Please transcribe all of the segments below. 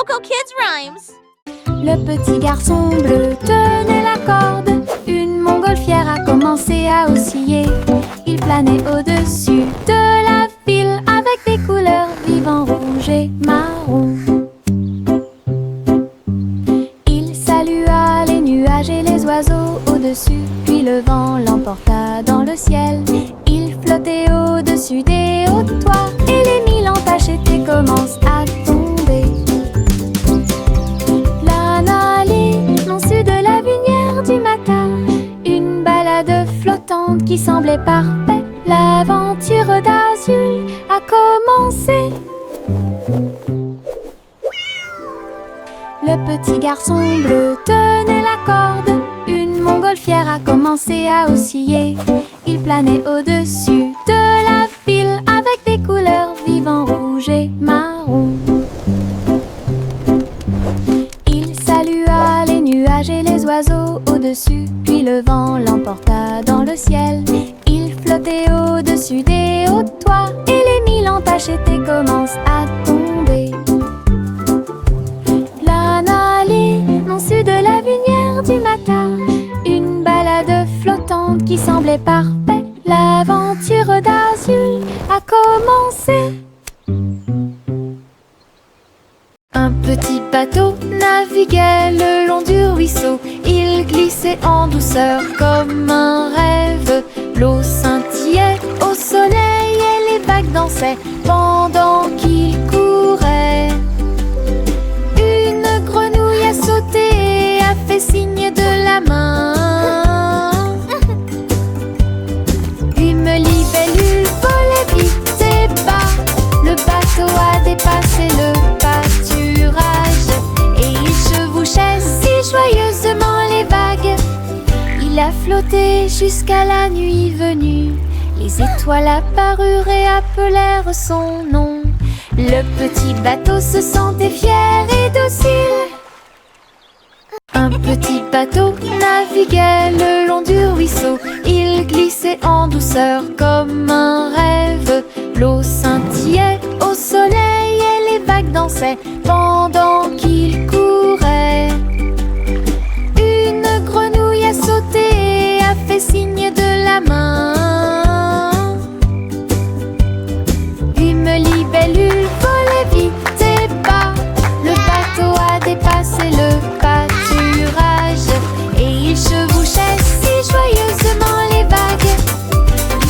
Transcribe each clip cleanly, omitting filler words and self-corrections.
Coco Kids Rhymes. Le petit garçon bleu tenait la corde. Une montgolfière a commencé à osciller. Il planait au-dessus de la ville avec des couleurs vives, rouge et marron. Il salua les nuages et les oiseaux au-dessus, puis le vent l'emporta dans le ciel. Il flottait au-dessus des hauts toits et les mille entaches étaient commencent à tomber. Au-dessus de la lumière du matin, une balade flottante qui semblait parfaite. L'aventure d'Azul a commencé. Le petit garçon bleu tenait la corde. Une montgolfière a commencé à osciller. Il planait au-dessus de la ville avec des couleurs vives, rouge et marron. Et les oiseaux au-dessus, puis le vent l'emporta dans le ciel. Il flottait au-dessus des hauts toits et les mille entaches étaient commencent à tomber. Au-dessus de la lumière du matin, une balade flottante qui semblait parfaite. L'aventure d'Azul a commencé. Un petit bateau naviguait le long du ruisseau. Il glissait en douceur comme un rêve. L'eau scintillait au soleil et les vagues dansaient pendant qu'il courait. Une grenouille a sauté et a fait signe de la main. Une libellule volait vite et bas. Le bateau a dépassé le pâturage et il chevauchait si joyeusement les vagues. Il a flotté jusqu'à la nuit venue. Les étoiles apparurent et appelèrent son nom. Le petit bateau se sentait fier et docile. Un petit bateau naviguait le long du ruisseau. Il glissait en douceur comme un rêve. L'eau scintillait au soleil et les vagues dansaient pendant qu'il courait. Une grenouille a sauté et a fait signe de la main. Une libellule volait vite et bas. Le bateau a dépassé le pâturage et il chevauchait si joyeusement les vagues.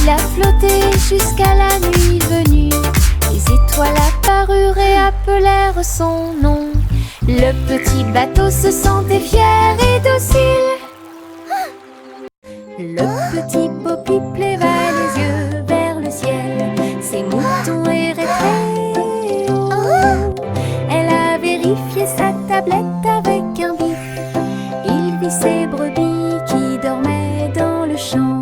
Il a flotté jusqu'à la nuit venue. Les étoiles apparurent et appelèrent son nom. Le petit bateau se sentait fier et docile. Le petit Poppy leva les yeux vers le ciel. Ses moutons erraient très haut. Elle a vérifié sa tablette avec un bip. Il vit ses brebis qui dormaient dans le champ.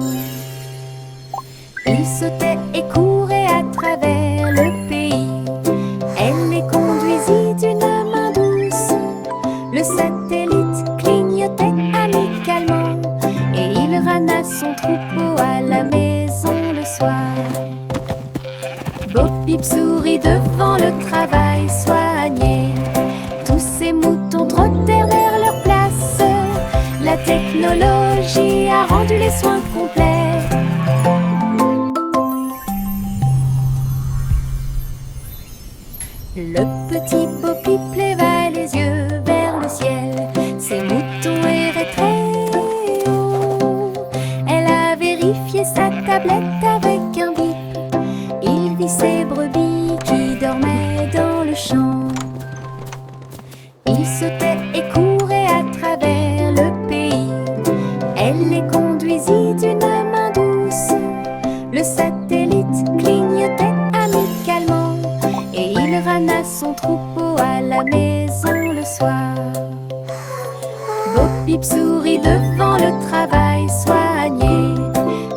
Il sautait et courait à travers le pays. Elle les conduisit d'une main douce. Le satellite clignotait amicalement et il ramena son troupeau à la maison le soir. Bo-Peep sourit devant le travail soigné. Tous ces moutons trottèrent vers leur place. La technologie a rendu les soins complets. Le petit Poppy leva les yeux vers le ciel. Ses moutons erraient très haut. Elle a vérifié sa tablette avec un bip. Il vit ses brebis qui dormaient dans le champ. Il sautait et courait à travers le pays. Elle les conduisit d'une main douce. Le satellite clignotait amicalement et il ramena son troupeau à la maison le soir. Bo-Peep sourit devant le travail soigné.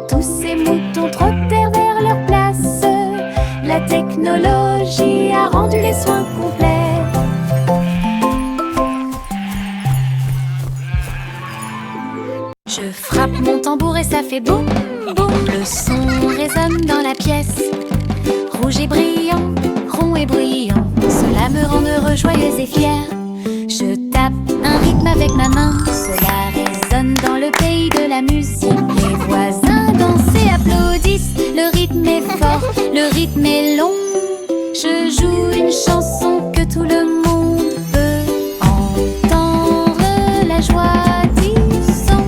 Tous ces moutons trottèrent vers leur place. La technologie a rendu les soins complets. Je frappe mon tambour et ça fait boum, boum. Le son résonne dans la pièce. Rouge et brillant, rond et bruyant, cela me rend heureux heureux, joyeux et fier. Je tape un rythme avec ma main, cela résonne dans le pays de la musique. Les voisins dansent et applaudissent, le rythme est fort, le rythme est long. Je joue une chanson que tout le monde peut entendre. La joie du son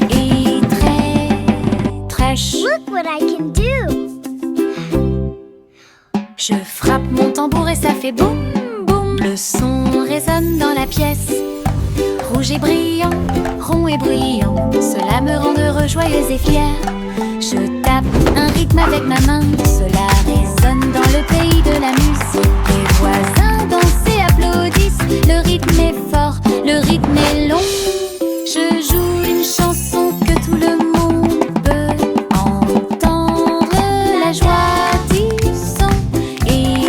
est très chou. Look what I can do! Je frappe mon tambour et ça fait boum, boum. Le son résonne dans la pièce. Rouge et brillant, rond et bruyant, cela me rend heureux, joyeux et fier. Je tape un rythme avec ma main, cela résonne dans le pays de la musique. Les voisins dansent et applaudissent, le rythme est fort, le rythme est long. Je joue une chanson que tout le monde peut entendre. La joie du son est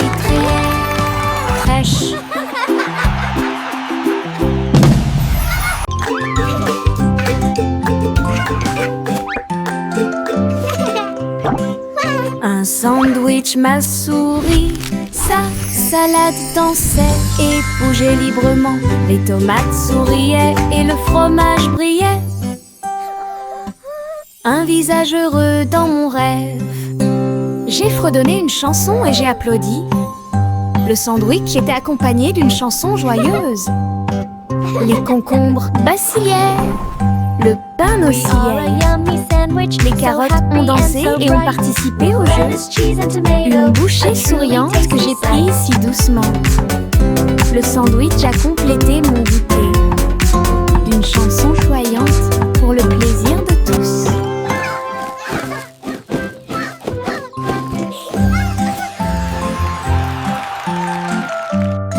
très chou. Un sandwich m'a souri, sa salade dansait et bougeait librement. Les tomates souriaient et le fromage brillait. Un visage heureux dans mon rêve. J'ai fredonné une chanson et j'ai applaudi. Le sandwich était accompagné d'une chanson joyeuse. Les concombres vacillaient, le pain oscillait. Les carottes ont dansé et ont participé au jeu. Une bouchée souriante que j'ai prise si doucement. Le sandwich a complété mon goûter. Une chanson choyante pour le plaisir de tous.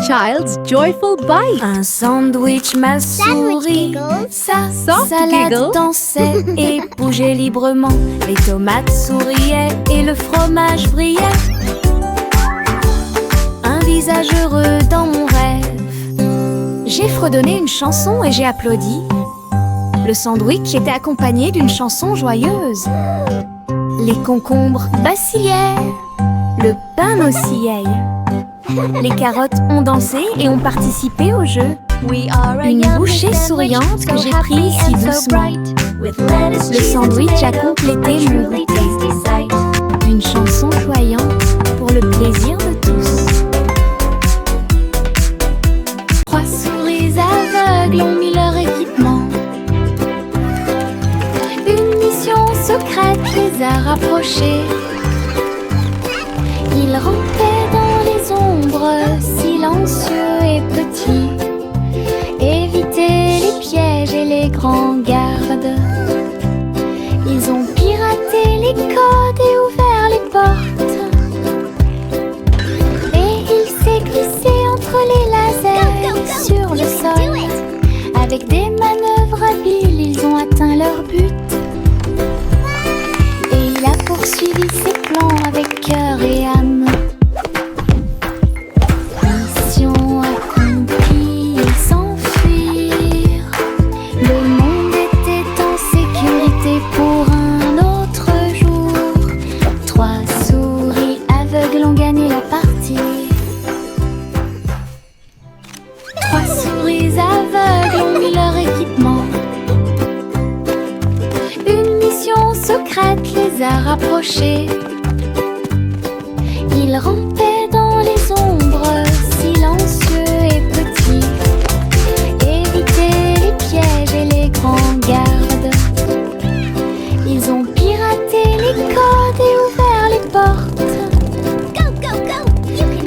Child's Joyful Bite. Un sandwich m'a souri, sa Soft salade giggle. dansait et bougeait librement. Les tomates souriaient et le fromage brillait. Un visage heureux dans mon rêve. J'ai fredonné une chanson et j'ai applaudi. Le sandwich était accompagné d'une chanson joyeuse. Les concombres vacillaient, le pain oscillait. Les carottes ont dansé et ont participé au jeu. Une bouchée souriante que j'ai prise si doucement. Le sandwich a complété mon goûter. Une chanson choyante pour le plaisir de tous. Trois souris aveugles ont mis leur équipement. Une mission secrète les a rapprochés. Ils rampaient dans les ombres, silencieux et petits. Évitaient les pièges et les grands gardes. Ils ont piraté les codes et ouvert les portes. Et il s'est glissé entre les lasers sur le sol. Avec des manœuvres habiles, ils ont atteint leur but. Et il a poursuivi ses plans avec cœur et âme. Mission accomplie, ils s'enfuirent. Le monde était en sécurité pour un autre jour. Trois souris aveugles ont gagné la partie. Trois souris aveugles ont mis leur équipement. Une mission secrète les a rapprochés. Ils rampaient dans les ombres, silencieux et petits. Évitaient les pièges et les grands gardes. Ils ont piraté les codes et ouvert les portes.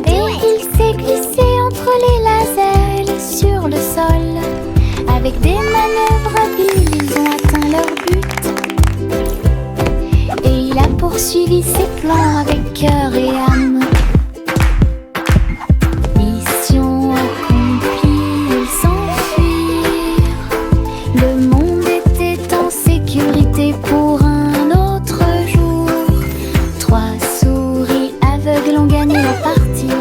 Et il s'est glissé entre les lasers sur le sol. Avec des manœuvres habiles, ils ont atteint leur but. Et il a poursuivi ses plans avec cœur et âme. Mission accomplie, ils s'enfuirent. Le monde était en sécurité pour un autre jour. Trois souris aveugles ont gagné la partie.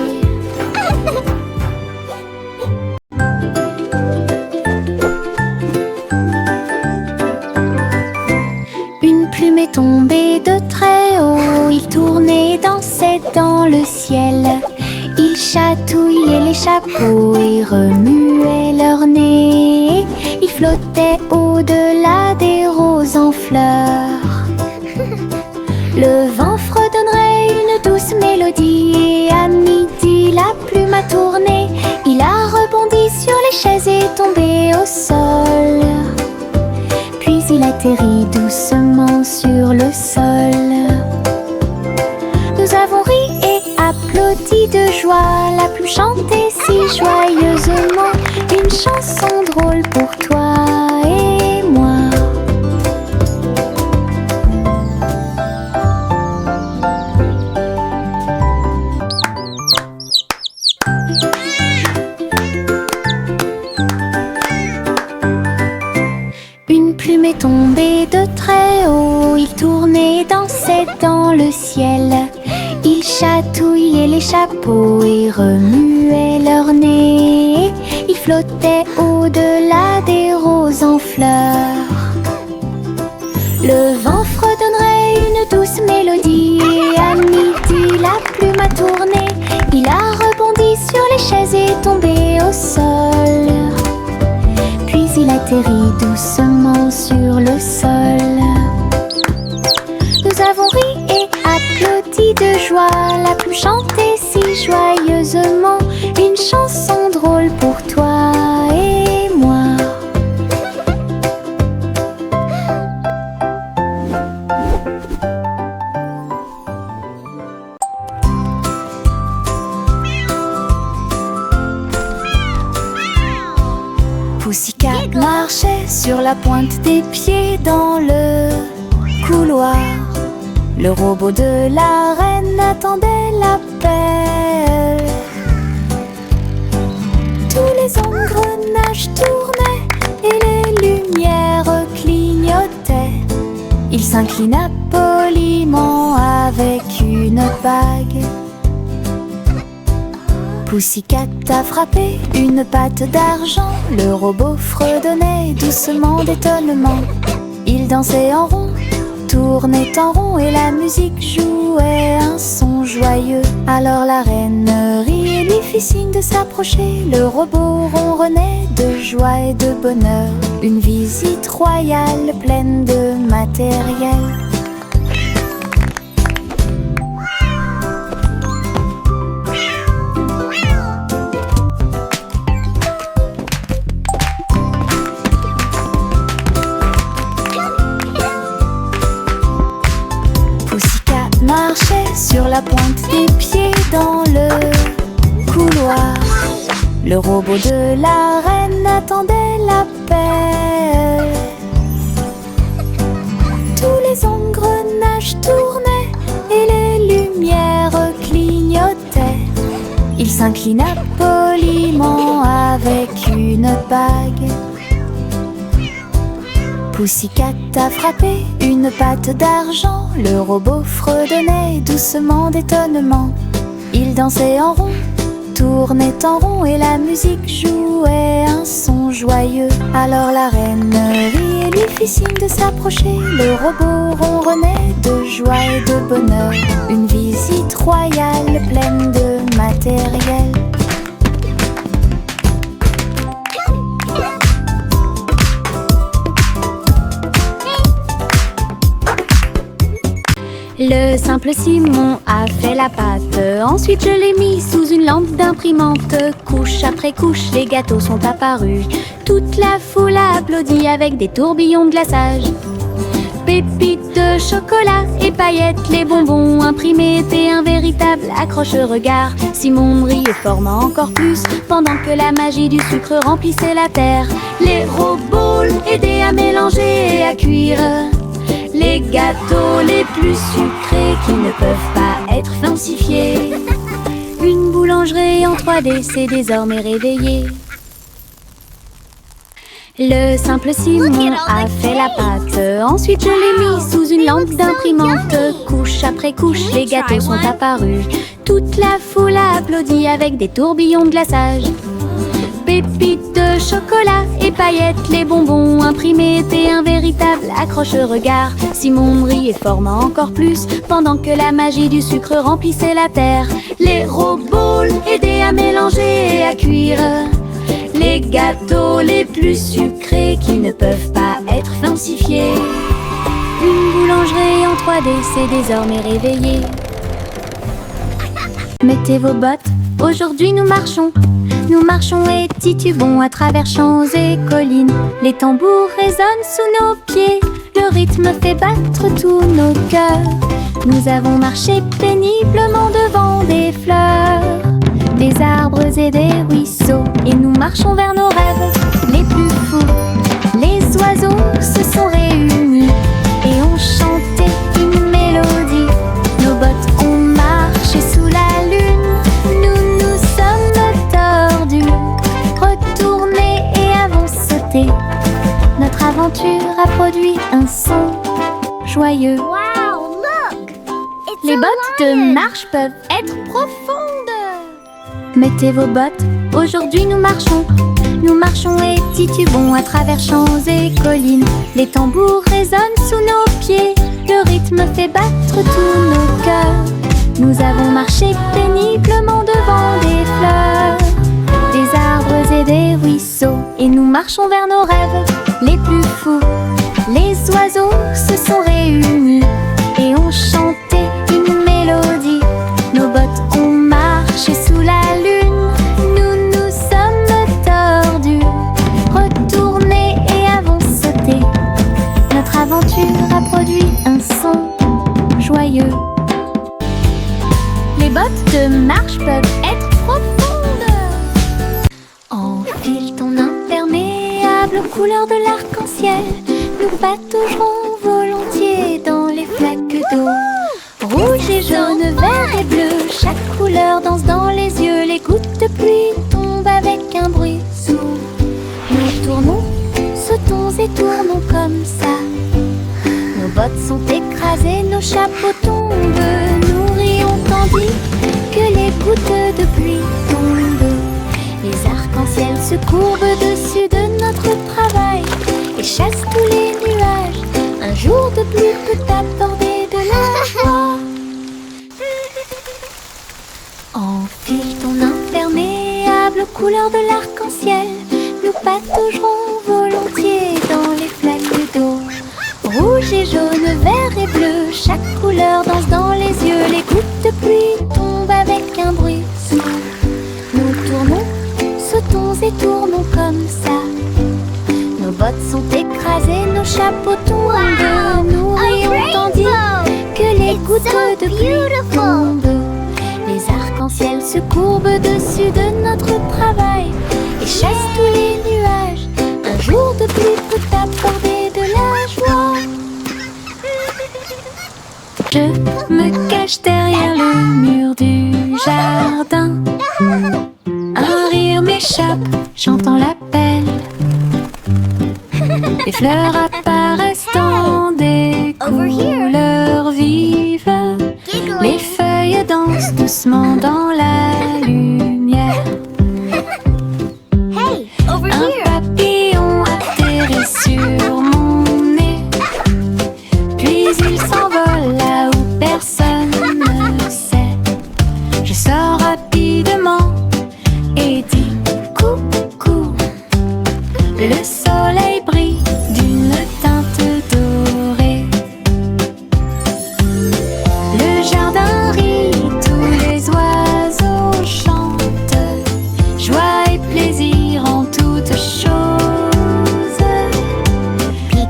Une plume est tombée de très haut. Il tournait, dansait dans le ciel. Il chatouillaient les chapeaux et remuaient leur nez. Ils flottaient au-delà des roses en fleurs. Le vent fredonnerait une douce mélodie et à midi la plume a tourné. Il a rebondi sur les chaises et tombé au sol. Puis il atterrit doucement sur le sol. Nous avons ri et applaudi de joie. La plume chantait si joyeusement une chanson drôle pour toi et moi. Une plume est tombée de très haut. Il tournait et dansait dans le ciel. Ils chatouillaient les chapeaux et remuaient leur nez. Ils flottaient au-delà des roses en fleurs. Le vent fredonnerait une douce mélodie et à midi la plume a tourné. Il a rebondi sur les chaises et tombé au sol. Puis il atterrit doucement sur le sol. Nous avons ri et applaudi de joie. La plume chantait si joyeusement une chanson drôle pour toi et moi. Pussycat marchait sur la pointe des pieds dans le couloir. Le robot de la reine attendait l'appel. Tous les engrenages tournaient et les lumières clignotaient. Il s'inclina poliment avec une bague. Pussycat a frappé une patte d'argent. Le robot fredonnait doucement d'étonnement. Il dansait en rond, tournait en rond et la musique jouait un son joyeux. Alors la reine rit et lui fit signe de s'approcher. Le robot ronronnait de joie et de bonheur. Une visite royale pleine de matériel. Marchait sur la pointe des pieds dans le couloir. Le robot de la reine attendait l'appel. Tous les engrenages tournaient et les lumières clignotaient. Il s'inclina poliment avec une bague. Pussycat a frappé une patte d'argent. Le robot fredonnait doucement d'étonnement. Il dansait en rond, tournait en rond et la musique jouait un son joyeux. Alors la reine rit et lui fit signe de s'approcher. Le robot ronronnait de joie et de bonheur. Une visite royale pleine de matériel. Le simple Simon a fait la pâte. Ensuite je l'ai mis sous une lampe d'imprimante. Couche après couche, les gâteaux sont apparus. Toute la foule a applaudi avec des tourbillons de glaçage. Pépites de chocolat et paillettes, les bonbons imprimés étaient un véritable accroche-regard. Simon riait formant encore plus pendant que la magie du sucre remplissait la terre. Les robots aidaient à mélanger et à cuire les gâteaux les plus sucrés qui ne peuvent pas être falsifiés. Une boulangerie en 3D s'est désormais réveillée. Le simple Simon a fait la pâte. Ensuite je l'ai mis sous une lampe d'imprimante. Couche après couche, les gâteaux sont apparus. Toute la foule a applaudi avec des tourbillons de glaçage. Pépites de chocolat et paillettes, les bonbons imprimés étaient un véritable accroche-regard. Simon riait formant encore plus pendant que la magie du sucre remplissait la terre. Les robots aidaient à plaisir. Les gâteaux les plus sucrés qui ne peuvent pas être falsifiés. Une boulangerie en 3D s'est désormais réveillée. Mettez vos bottes, aujourd'hui nous marchons. Nous marchons et titubons à travers champs et collines. Les tambours résonnent sous nos pieds. Le rythme fait battre tous nos cœurs. Nous avons marché péniblement devant des fleurs, des arbres et des ruisseaux. Et nous marchons vers nos rêves les plus fous. Les oiseaux se sont réunis et ont chanté une mélodie. Nos bottes ont marché sous la lune. Nous nous sommes tordus, retournés et avons sauté. Notre aventure a produit un son joyeux. Wow, look! It's Les a bottes de lion. marche peuvent être profondes. Mettez vos bottes, aujourd'hui nous marchons. Nous marchons et titubons à travers champs et collines. Les tambours résonnent sous nos pieds. Le rythme fait battre tous nos cœurs. Nous avons marché péniblement devant des fleurs, des arbres et des ruisseaux. Et nous marchons vers nos rêves les plus fous. Les oiseaux se sont réunis et ont chanté une mélodie. Nos bottes ont marché sous la lune. Nous nous sommes tordus, retournés et avons sauté. Notre aventure a produit un son joyeux. Les bottes de marche peuvent être profondes. Enfile ton imperméable aux couleurs de l'arc-en-ciel. Nous pataugerons volontiers dans les flaques d'eau. Rouge et jaune, vert et bleu, chaque couleur danse dans les yeux. Les gouttes de pluie tombent avec un bruit sourd. Nous tournons, sautons et tournons comme ça. Nos bottes sont écrasées, nos chapeaux tombent. Nous rions tandis que les gouttes de pluie tombent. Les arcs-en-ciel se courbent dessus de notre travail et chassent tous les nuages. Un jour de pluie peut apporter de la joie. Enfile ton imperméable aux couleurs de l'arc-en-ciel. Nous pataugerons volontiers dans les flaques d'eau. Rouge et jaune, vert et bleu, chaque couleur danse dans les yeux. Les gouttes de pluie tombent avec un bruit sourd. Nous tournons, sautons et tournons comme ça. Nos bottes sont écrasées, nos chapeaux tombent. Nous rions tandis que les gouttes de pluie tombent. Les arcs-en-ciel se courbent dessus de notre travail et chassent tous les nuages. Un jour de pluie peut apporter de la joie. Je me cache derrière le mur du jardin. Un rire m'échappe, j'entends l'appel. Les fleurs apparaissent dans des couleurs vives. Les feuilles dansent doucement dans la lumière. Hey, over Un here! papillon atterrit sur mon nez. Puis il s'envole là où personne ne sait. Je sors rapidement et dis coucou. Le soleil brille d'une teinte dorée. Le jardin rit, tous les oiseaux chantent. Joie et plaisir en toutes choses.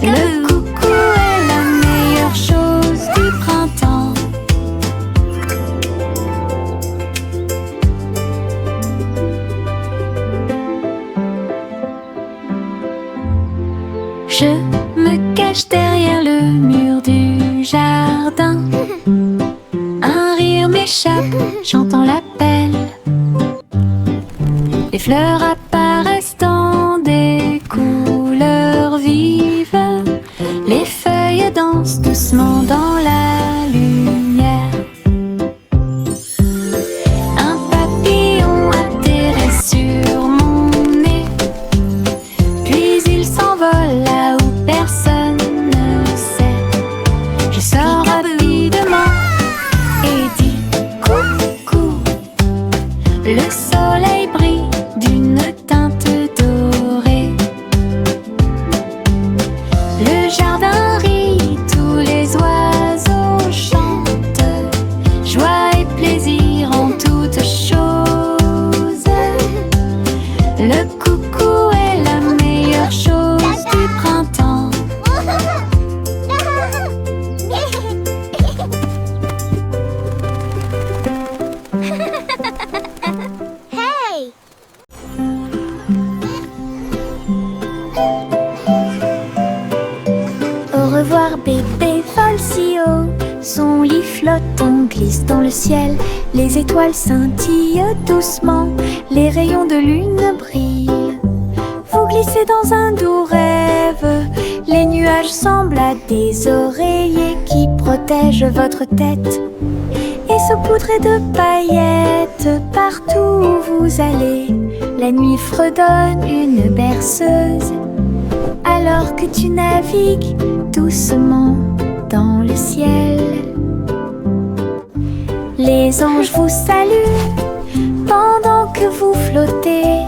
Le coucou est la meilleure chose du printemps. Je me cache derrière le mur du jardin. Un rire m'échappe, j'entends l'appel. Les fleurs apparaissent dans des couleurs vives. Les feuilles dansent doucement dans la lumière. Un papillon atterrit sur mon nez. Puis il s'envole là où personne ne sait. Je sors rapidement et dis coucou. Le soleil brille d'une si haut, son lit flotte, on glisse dans le ciel. Les étoiles scintillent doucement, les rayons de lune brillent. Vous glissez dans un doux rêve, les nuages semblent à des oreillers qui protègent votre tête et saupoudrés de paillettes. Partout où vous allez, la nuit fredonne une berceuse, alors que tu navigues doucement dans le ciel. Les anges vous saluent pendant que vous flottez.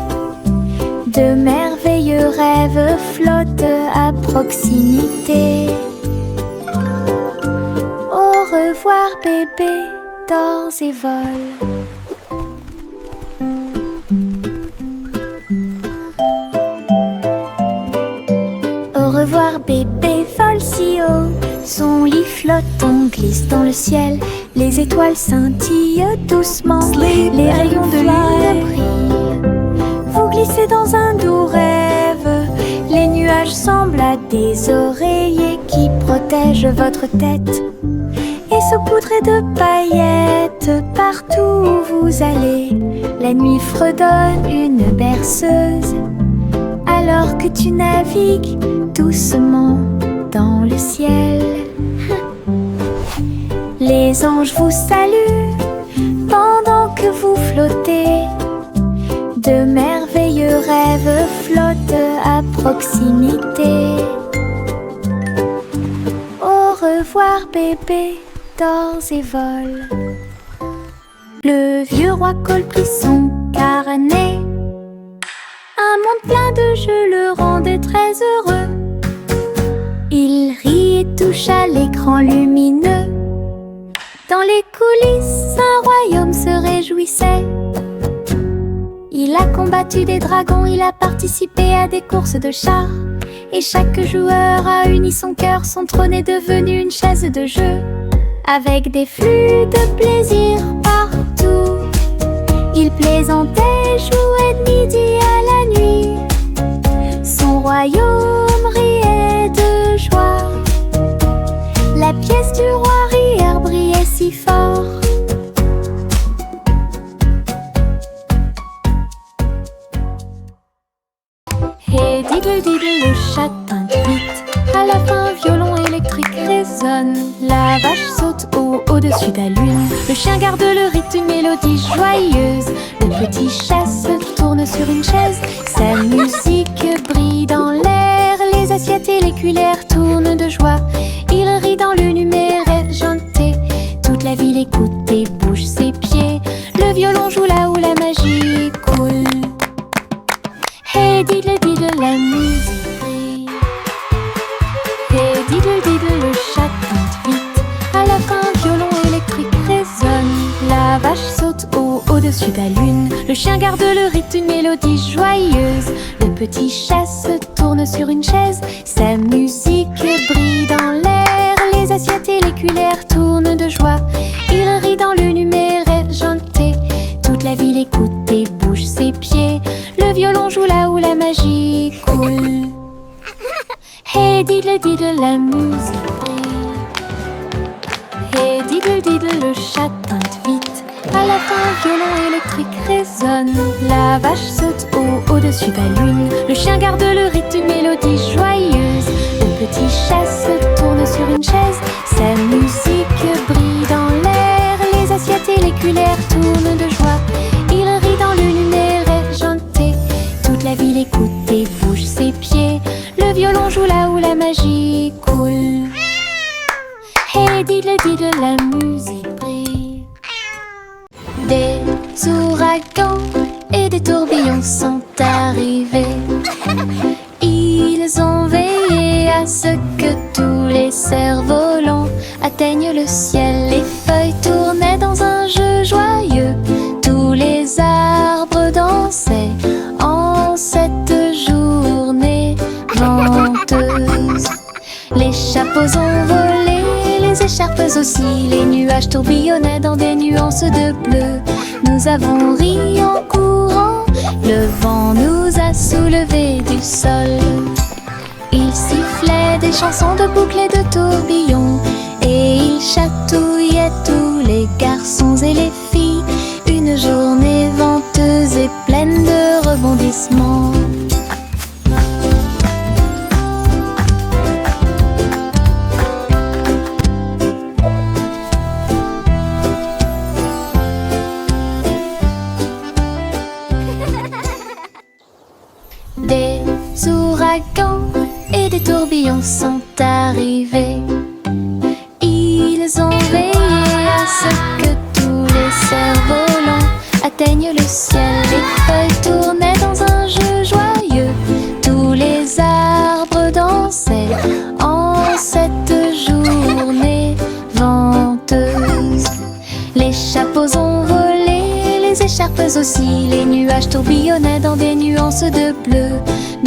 De merveilleux rêves flottent à proximité. Au revoir bébé, dors et vole. Au revoir bébé, vole si haut, son lit flotte, on glisse dans le ciel. Les étoiles scintillent doucement, les rayons de lune brillent. Vous glissez dans un doux rêve, les nuages semblent à des oreillers qui protègent votre tête et saupoudrés de paillettes. Partout où vous allez, la nuit fredonne une berceuse, alors que tu navigues doucement dans le ciel. Les anges vous saluent pendant que vous flottez. De merveilleux rêves flottent à proximité. Au revoir bébé, dors et vole. Le vieux roi Cole prit son carnet. Un monde plein de jeux le rendait très heureux. Il rit et touche à l'écran lumineux. Dans les coulisses, un royaume se réjouissait. Il a combattu des dragons, il a participé à des courses de chars. Et chaque joueur a uni son cœur, son trône est devenu une chaise de jeu. Avec des flux de plaisir partout, il plaisantait, jouait de midi à la nuit. Son royaume riait de joie. La pièce du roi rire brillait si fort. Et diddle-diddle, le chat tinte vite. À la fin, violon électrique résonne. La vache saute au-dessus de la lune. Le chien garde le rythme, une mélodie joyeuse. Le petit chat se tourne sur une chaise. Sa musique brille dans l'air. Les assiettes et les cuillères tournent de joie. Il rit dans le numéraire janté. Toute la ville écoute et bouge ses pieds. Le violon joue là où la magie coule. Hey diddle diddle, la musique brille. Hey diddle diddle, le chat tinte vite. À la fin, violon électrique résonne. La vache saute au-dessus de la lune. Le chien garde le rythme, une mélodie joyeuse. Le petit chat se tourne sur une chaise. Sa musique brille dans l'air. Les assiettes et les cuillères tournent de joie. Il rit dans le numéraire janté. Toute la ville écoute et bouge ses pieds. Le violon joue là où la magie coule. Hey diddle diddle, la musique brille. Hey diddle diddle, le chat tinte vite. À la fin, violon électrique résonne. La vache saute au-dessus de la lune. Le chien garde le rythme, une mélodie joyeuse. Le petit chat se tourne sur une chaise. Sa musique brille dans l'air. Les assiettes et les cuillères tournent de joie. Il rit dans le numéraire janté. Toute la ville écoute et bouge ses pieds. Le violon joue là où la magie coule. Hey diddle diddle, la musique brille. Des ouragans et des tourbillons sont arrivés. Ils ont veillé à ce que tous les cerfs-volants atteignent le ciel. Les feuilles tournaient dans un jeu joyeux. Tous les arbres dansaient en cette journée venteuse. Les chapeaux ont volé, les écharpes aussi. Les nuages tourbillonnaient dans des nuances de bleu. Nous avons ri en courant, le vent nous a soulevés du sol. Il sifflait des chansons de boucles et de tourbillons, et Il chatouillait tous les garçons et les filles. Une journée venteuse et pleine de rebondissements. Des ouragans et des tourbillons sont arrivés. Ils ont veillé à ce que tous les cerfs-volants atteignent le ciel. Les feuilles tournaient dans un jeu joyeux. Tous les arbres dansaient en cette journée venteuse. Les chapeaux ont volé, les écharpes aussi. Les nuages tourbillonnaient dans des nuances de bleu.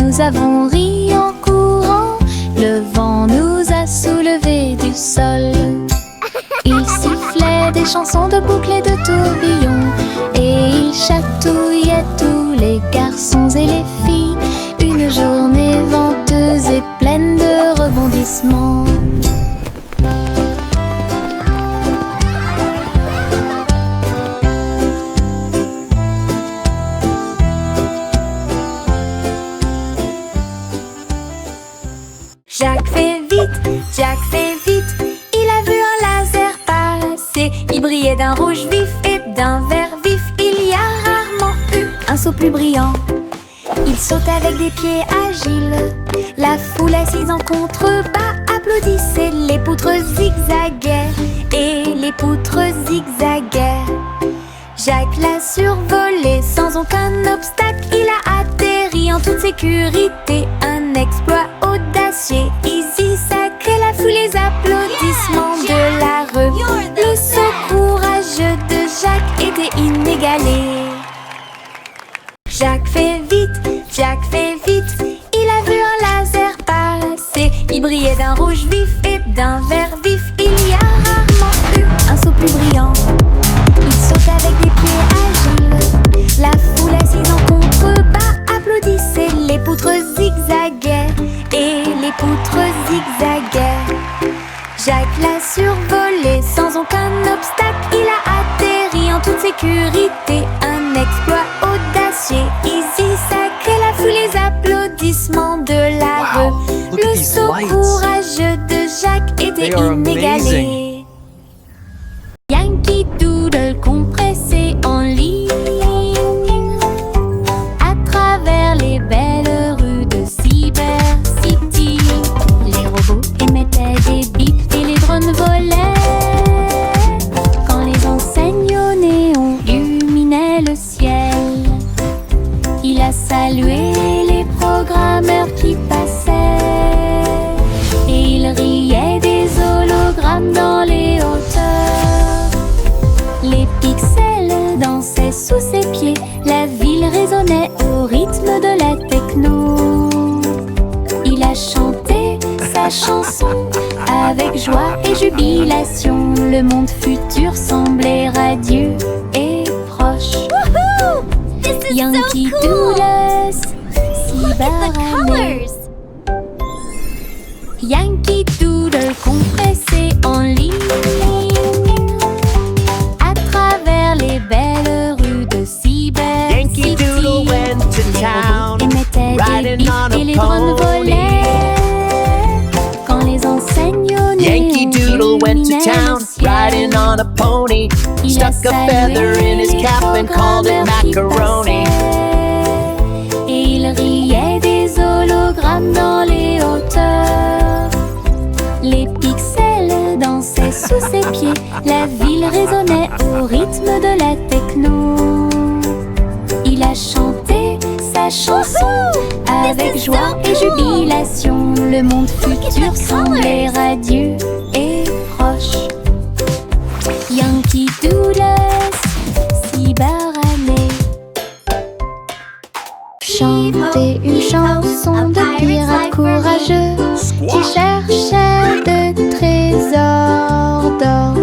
Nous avons ri en courant, le vent nous a soulevés du sol. Il sifflait des chansons de boucles et de tourbillons, et il chatouillait tous les garçons et les filles. Une journée venteuse et pleine de rebondissements. Jack fait vite, il a vu un laser passer. Il brillait d'un rouge vif et d'un vert vif. Il y a rarement eu un saut plus brillant. Il saute avec des pieds agiles. La foule assise en contrebas applaudissait. Les poutres zigzaguaient et les poutres zigzaguaient. Jack l'a survolé sans aucun obstacle. Il a atterri en toute sécurité. Un exploit audacieux, easy, sacré. La foule, les applaudissements de la rue. Le saut courageux de Jack était inégalé. Jack fait vite, il a vu un laser passer. Il brillait d'un rouge vif et d'un vert vif. Il y a rarement eu un saut plus brillant. Il saute avec des pieds agiles. La foule assise en contrebas applaudissait. Les poutres zigzaguaient et les poutres zigzaguaient. Jack l'a survolé sans aucun obstacle. Il a atterri en toute sécurité. Un exploit audacieux, easy, sacré. La foule, les applaudissements de la rue. Le saut courageux de Jack était inégalé. Yankee Doodle compressé en ligne à travers les belles rues de Cyber City. Les robots émettaient des bips et les drones volaient quand les enseignes au néon illuminaient le ciel. Il a salué les programmeurs qui passaient et il riait des hologrammes dans les hauteurs. Les pixels dansaient sous ses pieds. La ville résonnait au rythme de la techno. Il a chanté sa chanson avec joie et jubilation. Le monde futur semblait radieux et proche. Yankee Doodle, Cyberannée. Yankee Doodle compressé en ligne à travers les belles rues de Cyber Yankee City. Doodle went to Les town, robots émettaient des riding bips on a et les drones pony. volaient quand les enseignes au néon Yankee Doodle went to illuminaient town, le ciel. riding on a pony. Il a Stuck a feather in his salué cap les and called it programmeurs qui macaroni. passaient. Et il riait des hologrammes dans les hauteurs. Les pixels dansaient sous ses pieds. La ville résonnait au rythme de la techno. Il a chanté sa chanson avec joie et jubilation. Le monde futur semblait radieux et proche. Yankee Doodle, Cyberannée. Chanter une chanson de pirates courageux qui cherchaient de trésors d'or.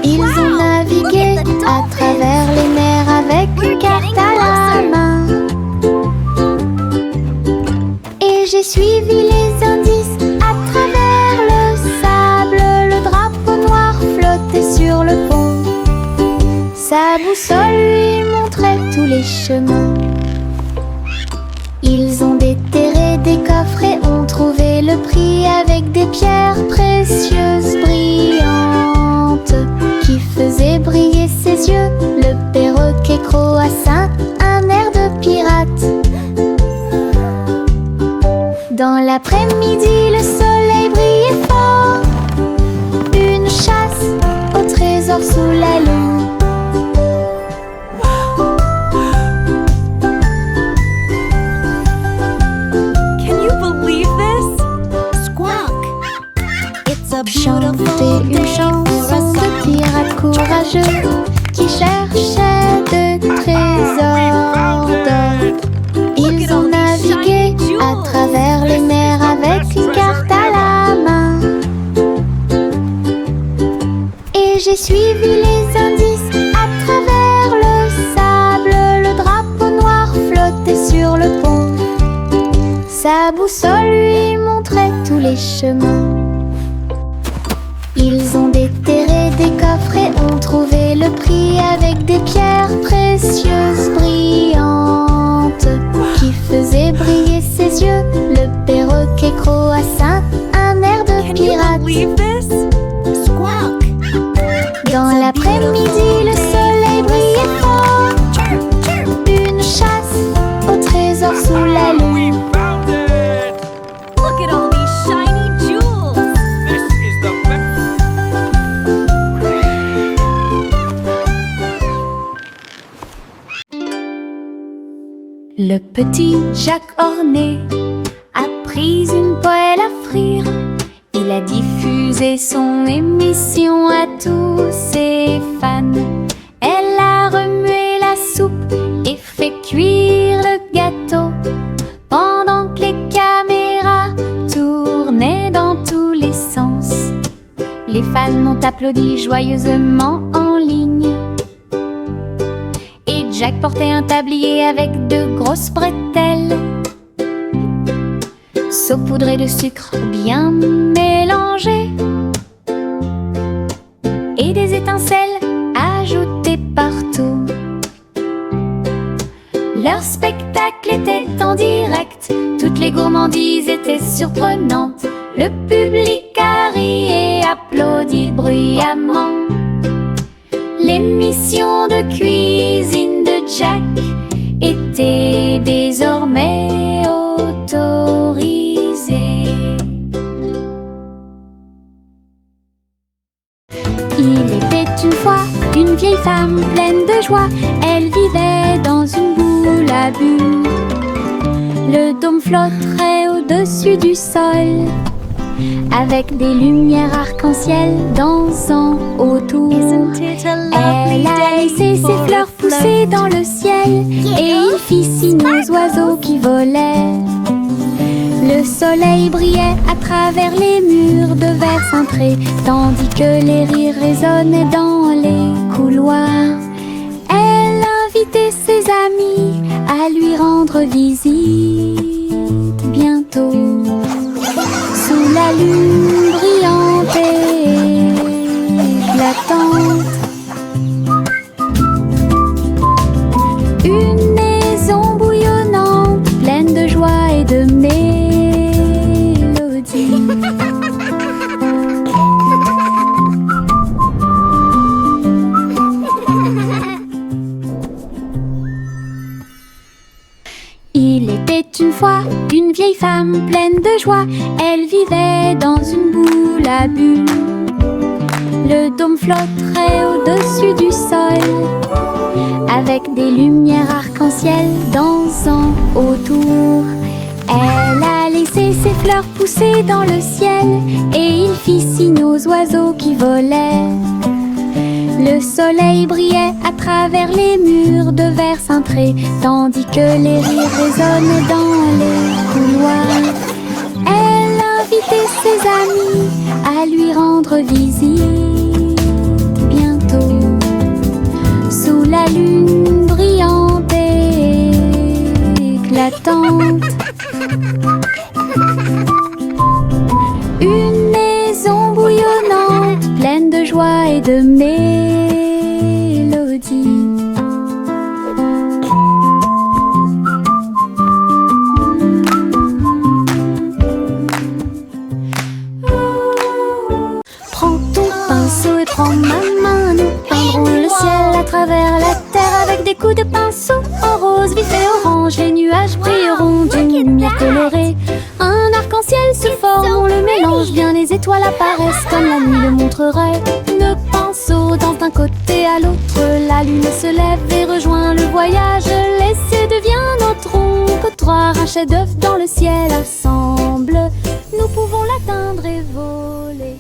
Ils ont navigué à travers les mers avec une carte à la main. Et j'ai suivi les indices à travers le sable. Le drapeau noir chemins. Ils ont déterré des coffres et ont trouvé le prix avec des pierres précieuses brillantes qui faisaient briller ses yeux. Le perroquet croassa un air de pirate. Dans l'après-midi, le soleil brillait fort. Une chasse au trésor sous la lune. Chanter une chanson de pirates courageux qui cherchaient de trésors d'or. Ils ont navigué à travers les mers avec une carte à la main. Et j'ai suivi les indices à travers le sable. Le drapeau noir flottait sur le pont. Sa boussole lui montrait tous les chemins. Ils ont déterré des coffres et ont trouvé le prix avec des pierres précieuses brillantes qui faisaient briller ses yeux. Le perroquet croassa un air de pirate. Dans l'après-midi, le soleil brillait fort. Une chasse au trésor sous la lune. Le petit Jacques Orné a pris une poêle à frire. Il a diffusé son émission à tous ses fans. Elle a remué la soupe et fait cuire le gâteau pendant que les caméras tournaient dans tous les sens. Les fans ont applaudi joyeusement en ligne. Jacques portait un tablier avec de grosses bretelles saupoudrées de sucre bien mélangé et des étincelles ajoutées partout. Leur spectacle était en direct, toutes les gourmandises étaient surprenantes. Le public a ri et applaudi bruyamment. L'émission de cuisine de Jack était désormais autorisée. Il était une fois une vieille femme pleine de joie. Elle vivait dans une boule à bulles. Le dôme flotterait au-dessus du sol, avec des lumières arc-en-ciel dansant autour. Elle a laissé ses fleurs pousser dans le ciel et il fit signe aux oiseaux qui volaient. Le soleil brillait à travers les murs de verre cintré, tandis que les rires résonnaient dans les couloirs. Elle invitait ses amis à lui rendre visite bientôt. Sous la lune brillante et éclatante, une maison bouillonnante, pleine de joie et de mélodie. Il était une fois une vieille femme pleine de joie. Elle vivait dans une boule à bulles. Le dôme flotterait au-dessus du sol, avec des lumières arc-en-ciel dansant autour. Elle a laissé ses fleurs pousser dans le ciel et il fit signe aux oiseaux qui volaient. Le soleil brillait à travers les murs de verre cintré, tandis que les rires résonnaient dans les couloirs. Elle invitait ses amis à lui rendre visite bientôt. Sous la lune brillante et éclatante, une maison bouillonnante, pleine de joie et de mélodie. vif et orange, les nuages brilleront d'une lumière colorée. Un arc-en-ciel se forme, on le mélange bien, les étoiles apparaissent comme la nuit le montrerait. Nos pinceaux dansent d'un côté à l'autre, la lune se lève et rejoint le voyage. L'essai devient notre trottoir, un chef-d'œuvre dans le ciel ensemble. Nous pouvons l'atteindre et voler.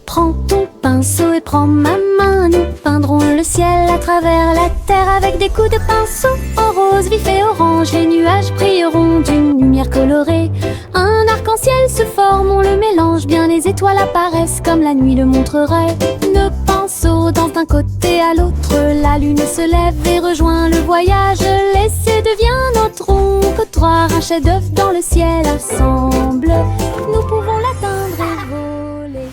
Prends ton pinceau et prends ma main, nous peindrons le ciel à travers la terre avec des coups de pinceau en rose vif et orange. Les nuages brilleront d'une lumière colorée. Un arc-en-ciel se forme, on le mélange bien, les étoiles apparaissent comme la nuit le montrerait. Nos pinceaux dansent d'un côté à l'autre, la lune se lève et rejoint le voyage. L'essai devient notre trottoir, un chef-d'œuvre dans le ciel ensemble. Nous pouvons l'atteindre et voler.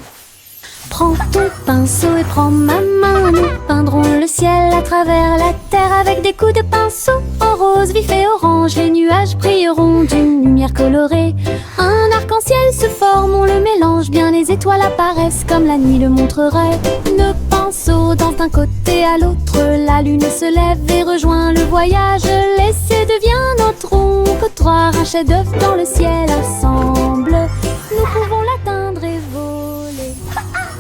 Prends ton pinceau et prends ma main, nous peindrons le ciel à travers la terre avec des coups de pinceau en rose vif et orange. Les nuages brilleront d'une lumière colorée. Un arc-en-ciel se forme, on le mélange bien, les étoiles apparaissent comme la nuit le montrerait. Nos pinceaux dansent d'un côté à l'autre, la lune se lève et rejoint le voyage. L'essai devient notre trottoir, un chef-d'œuvre dans le ciel ensemble.